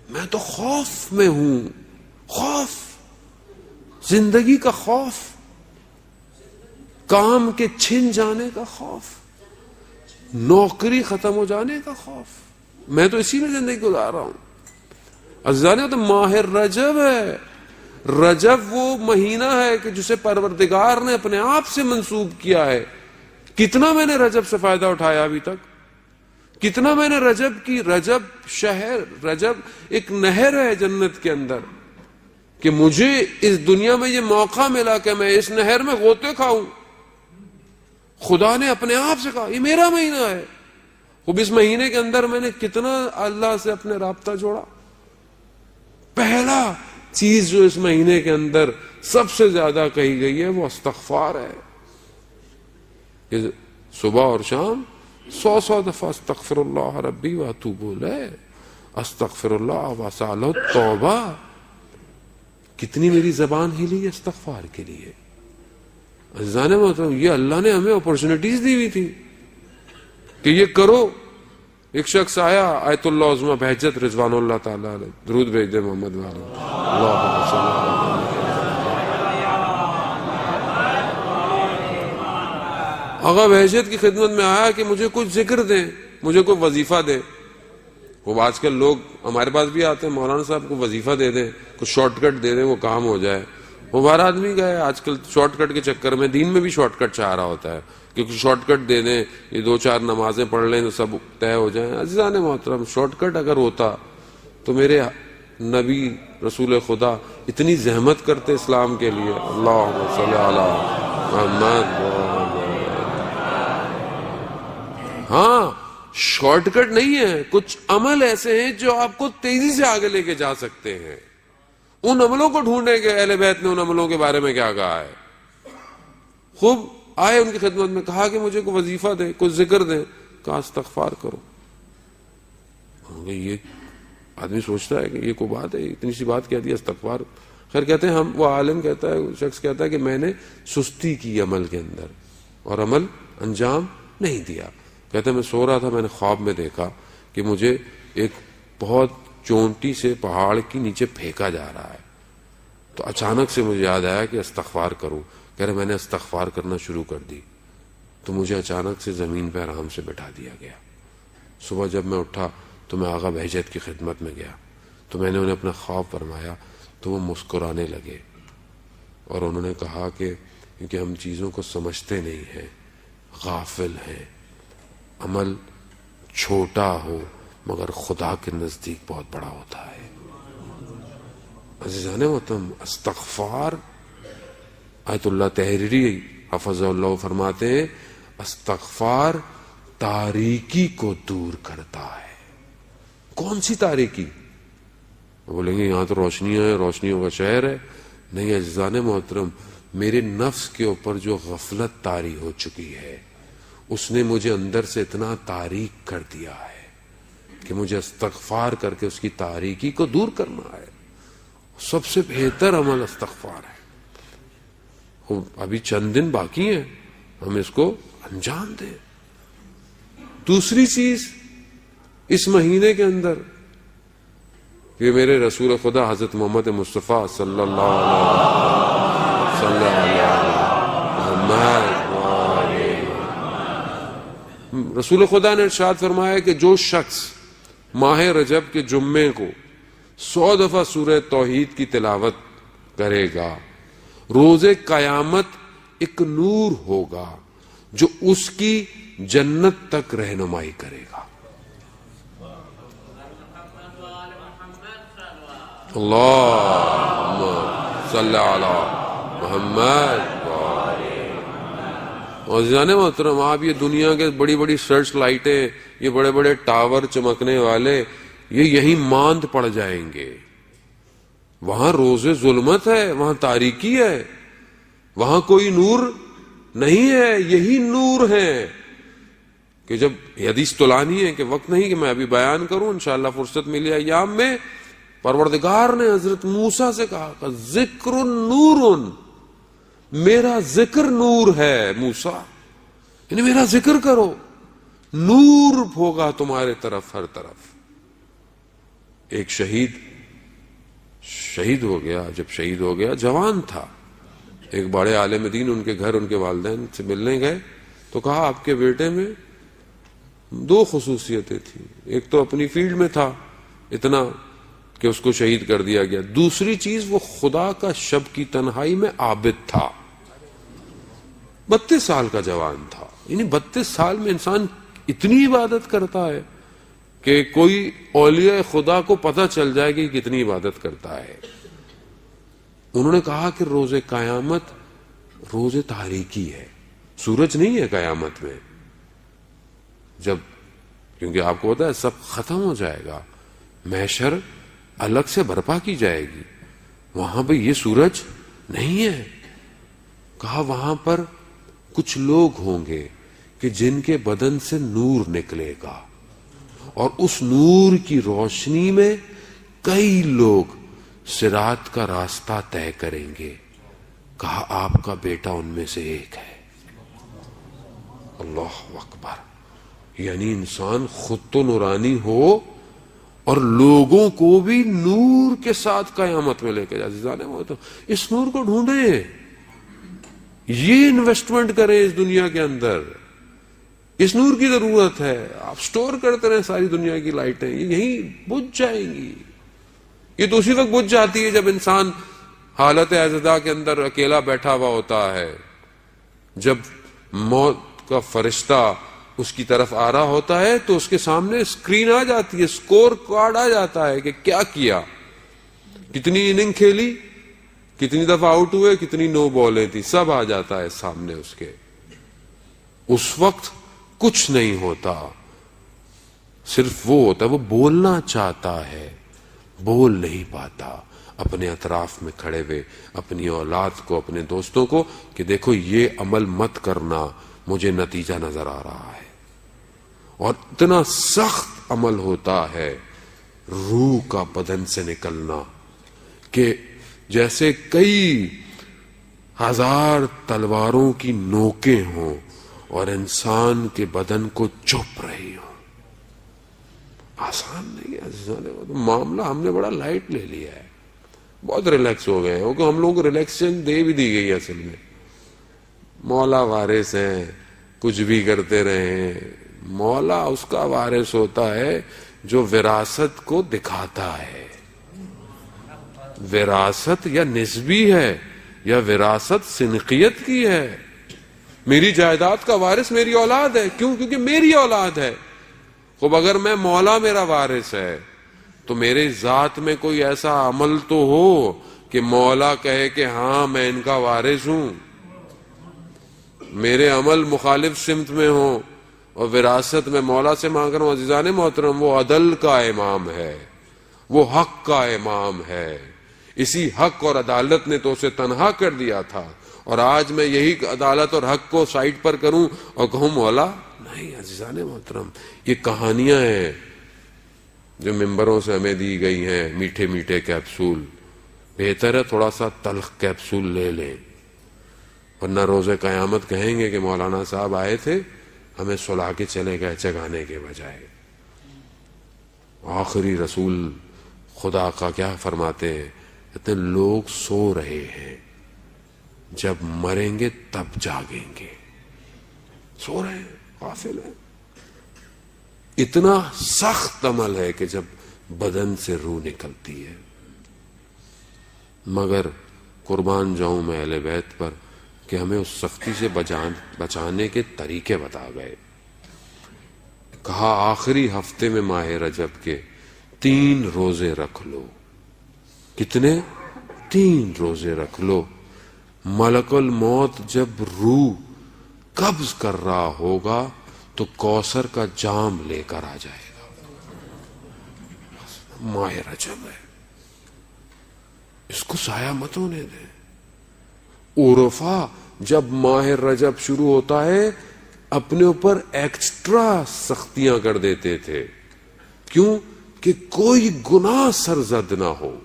میں تو خوف میں ہوں. خوف, زندگی کا خوف, کام کے چھن جانے کا خوف, نوکری ختم ہو جانے کا خوف. میں تو اسی میں زندگی گزار رہا ہوں. عزیزان تو ماہ رجب ہے. رجب وہ مہینہ ہے کہ جسے پروردگار نے اپنے آپ سے منسوب کیا ہے. کتنا میں نے رجب سے فائدہ اٹھایا ابھی تک, کتنا میں نے رجب کی, رجب شہر, رجب ایک نہر ہے جنت کے اندر, کہ مجھے اس دنیا میں یہ موقع ملا کہ میں اس نہر میں غوطے کھاؤں. خدا نے اپنے آپ سے کہا یہ میرا مہینہ ہے. خوب اس مہینے کے اندر میں نے کتنا اللہ سے اپنے رابطہ جوڑا. پہلا چیز جو اس مہینے کے اندر سب سے زیادہ کہی گئی ہے وہ استغفار ہے. کہ صبح اور شام 100 دفعہ استغفر اللہ ربی واتوب الیہ, استغفر اللہ واسألہ التوبہ. کتنی میری زبان ہلی ہے استغفار کے لیے. عزیزان محترم, یہ اللہ نے ہمیں اپرچونٹیز دی ہوئی تھی کہ یہ کرو. ایک شخص آیا, آیت اللہ عظمہ بہجت رضوان اللہ تعالی علیہ, درود بھیج دے محمد والے, اللہم صلی اللہ علیہ. آقا بہجت کی خدمت میں آیا کہ مجھے کچھ ذکر دیں, مجھے کوئی وظیفہ دے. وہ آج کل لوگ ہمارے پاس بھی آتے ہیں, مولانا صاحب کو وظیفہ دے دیں, کچھ شارٹ کٹ دے دیں, وہ کام ہو جائے. وہ بار آدمی گئے آج کل شارٹ کٹ کے چکر میں, دین میں بھی شارٹ کٹ چاہ رہا ہوتا ہے کہ کچھ شارٹ کٹ دے دیں, یہ 2-4 نمازیں پڑھ لیں تو سب طے ہو جائیں. عزیزان محترم, شارٹ کٹ اگر ہوتا تو میرے نبی رسول خدا اتنی زحمت کرتے اسلام کے لیے. اللہم صلی علی محمد. ہاں, شارٹ کٹ نہیں ہے, کچھ عمل ایسے ہیں جو آپ کو تیزی سے آگے لے کے جا سکتے ہیں. ان عملوں کو ڈھونڈیں کہ اہل بیت نے ان عملوں کے بارے میں کیا کہا ہے. خوب آئے ان کی خدمت میں, کہا کہ مجھے کوئی وظیفہ دیں, کچھ ذکر دیں. کہا استغفار کرو. یہ آدمی سوچتا ہے کہ یہ کوئی بات ہے, اتنی سی بات کہہ دیا استغفار. خیر کہتے ہیں, ہم وہ عالم کہتا ہے, شخص کہتا ہے کہ میں نے سستی کی عمل کے اندر اور عمل انجام نہیں دیا. کہتے ہیں میں سو رہا تھا, میں نے خواب میں دیکھا کہ مجھے ایک بہت چونٹی سے پہاڑ کی نیچے پھینکا جا رہا ہے. تو اچانک سے مجھے یاد آیا کہ استغفار کروں. کہہ رہے میں نے استغفار کرنا شروع کر دی تو مجھے اچانک سے زمین پہ آرام سے بٹھا دیا گیا. صبح جب میں اٹھا تو میں آغا بہجت کی خدمت میں گیا تو میں نے انہیں اپنا خواب فرمایا تو وہ مسکرانے لگے اور انہوں نے کہا کہ کیونکہ ہم چیزوں کو سمجھتے نہیں ہیں, غافل ہیں. عمل چھوٹا ہو مگر خدا کے نزدیک بہت بڑا ہوتا ہے. عزیزان محترم, استغفار, آیت اللہ تحریری حفظ اللہ فرماتے ہیں استغفار تاریکی کو دور کرتا ہے. کون سی تاریکی؟ بولیں گے یہاں تو روشنیاں ہیں, روشنیوں کا شہر ہے. نہیں عزیزان محترم, میرے نفس کے اوپر جو غفلت طاری ہو چکی ہے اس نے مجھے اندر سے اتنا تاریک کر دیا ہے کہ مجھے استغفار کر کے اس کی تاریکی کو دور کرنا ہے. سب سے بہتر عمل استغفار ہے. ابھی چند دن باقی ہیں, ہم اس کو انجام دیں. دوسری چیز اس مہینے کے اندر کہ میرے رسول خدا حضرت محمد مصطفیٰ صلی اللہ علیہ وسلم رسول خدا نے ارشاد فرمایا کہ جو شخص ماہ رجب کے جمعے کو 100 دفعہ سورہ توحید کی تلاوت کرے گا, روز قیامت ایک نور ہوگا جو اس کی جنت تک رہنمائی کرے گا. اللہم صلی علی محمد. عزیزان محترم, آپ یہ دنیا کے بڑی بڑی سرچ لائٹیں, یہ بڑے بڑے ٹاور چمکنے والے, یہ یہیں ماند پڑ جائیں گے. وہاں روز ظلمت ہے, وہاں تاریکی ہے, وہاں کوئی نور نہیں ہے. یہی نور ہے کہ جب حدیث طلانی ہے کہ وقت نہیں کہ میں ابھی بیان کروں, انشاءاللہ فرصت ملی ایام میں. پروردگار نے حضرت موسیٰ سے کہا کہ ذکر نور, میرا ذکر نور ہے موسیٰ, یعنی میرا ذکر کرو, نور ہوگا تمہارے طرف ہر طرف. ایک شہید ہو گیا. جب شہید ہو گیا جوان تھا, ایک بڑے عالم دین ان کے گھر ان کے والدین سے ملنے گئے تو کہا آپ کے بیٹے میں 2 خصوصیتیں تھیں. ایک تو اپنی فیلڈ میں تھا اتنا کہ اس کو شہید کر دیا گیا, دوسری چیز وہ خدا کا شب کی تنہائی میں عابد تھا. 32 سال کا جوان تھا. یعنی 32 سال میں انسان اتنی عبادت کرتا ہے کہ کوئی اولیاء خدا کو پتہ چل جائے کہ کتنی عبادت کرتا ہے. انہوں نے کہا کہ روز قیامت روز تاریکی ہے, سورج نہیں ہے قیامت میں. جب کیونکہ آپ کو پتا ہے سب ختم ہو جائے گا, محشر الگ سے برپا کی جائے گی, وہاں پہ یہ سورج نہیں ہے. کہا وہاں پر کچھ لوگ ہوں گے کہ جن کے بدن سے نور نکلے گا اور اس نور کی روشنی میں کئی لوگ صراط کا راستہ طے کریں گے. کہا آپ کا بیٹا ان میں سے ایک ہے. اللہ اکبر. یعنی انسان خود تو نورانی ہو اور لوگوں کو بھی نور کے ساتھ قیامت میں لے کے جانے. وہ تو اس نور کو ڈھونڈیں, یہ انویسٹمنٹ کریں اس دنیا کے اندر. اس نور کی ضرورت ہے. آپ سٹور کرتے رہیں ساری دنیا کی لائٹیں, یہیں بجھ جائیں گی. یہ تو اسی وقت بجھ جاتی ہے جب انسان حالت اعتداء کے اندر اکیلا بیٹھا ہوا ہوتا ہے, جب موت کا فرشتہ اس کی طرف آ رہا ہوتا ہے تو اس کے سامنے اسکرین آ جاتی ہے, اسکور کارڈ آ جاتا ہے کہ کیا, کتنی اننگ کھیلی, کتنی دفعہ آؤٹ ہوئے, کتنی نو بالیں تھی, سب آ جاتا ہے سامنے اس کے. اس وقت کچھ نہیں ہوتا, صرف وہ ہوتا ہے وہ بولنا چاہتا ہے, بول نہیں پاتا. اپنے اطراف میں کھڑے ہوئے اپنی اولاد کو, اپنے دوستوں کو کہ دیکھو یہ عمل مت کرنا, مجھے نتیجہ نظر آ رہا ہے. اور اتنا سخت عمل ہوتا ہے روح کا بدن سے نکلنا کہ جیسے کئی ہزار تلواروں کی نوکیں ہوں اور انسان کے بدن کو چپ رہی ہوں. آسان نہیں ہے معاملہ. ہم نے بڑا لائٹ لے لیا ہے, بہت ریلیکس ہو گئے ہیں, ہم لوگوں کو ریلیکسیشن دے بھی دی گئی ہے. اصل میں مولا وارث ہیں, کچھ بھی کرتے رہیں. مولا اس کا وارث ہوتا ہے جو وراثت کو دکھاتا ہے. وراثت یا نسبی ہے یا وراثت سنقیت کی ہے. میری جائیداد کا وارث میری اولاد ہے. کیوں؟ کیونکہ میری اولاد ہے. خب اگر میں مولا میرا وارث ہے تو میرے ذات میں کوئی ایسا عمل تو ہو کہ مولا کہے کہ ہاں میں ان کا وارث ہوں. میرے عمل مخالف سمت میں ہوں اور وراثت میں مولا سے مانگ رہا ہوں. عزیزان محترم, وہ عدل کا امام ہے, وہ حق کا امام ہے. اسی حق اور عدالت نے تو اسے تنہا کر دیا تھا, اور آج میں یہی عدالت اور حق کو سائڈ پر کروں اور کہوں مولا نہیں. عزیزان محترم, یہ کہانیاں ہیں جو ممبروں سے ہمیں دی گئی ہیں, میٹھے میٹھے کیپسول. بہتر ہے تھوڑا سا تلخ کیپسول لے لیں, ورنہ روز قیامت کہیں گے کہ مولانا صاحب آئے تھے, ہمیں سلا کے چلے گئے جگانے کے بجائے. آخری رسول خدا کا کیا فرماتے ہیں, اتنے لوگ سو رہے ہیں, جب مریں گے تب جاگیں گے. سو رہے ہیں, غافل ہیں. اتنا سخت عمل ہے کہ جب بدن سے روح نکلتی ہے. مگر قربان جاؤں میں اہل بیت پر کہ ہمیں اس سختی سے بچانے کے طریقے بتا گئے. کہا آخری ہفتے میں ماہ رجب کے 3 روزے رکھ لو. کتنے؟ 3 روزے رکھ لو. ملک الموت جب روح قبض کر رہا ہوگا تو کوثر کا جام لے کر آ جائے گا. ماہ رجب ہے, اس کو سایہ مت ہونے دیں. عرفا جب ماہ رجب شروع ہوتا ہے اپنے اوپر ایکسٹرا سختیاں کر دیتے تھے. کیوں؟ کہ کوئی گناہ سرزد نہ ہو.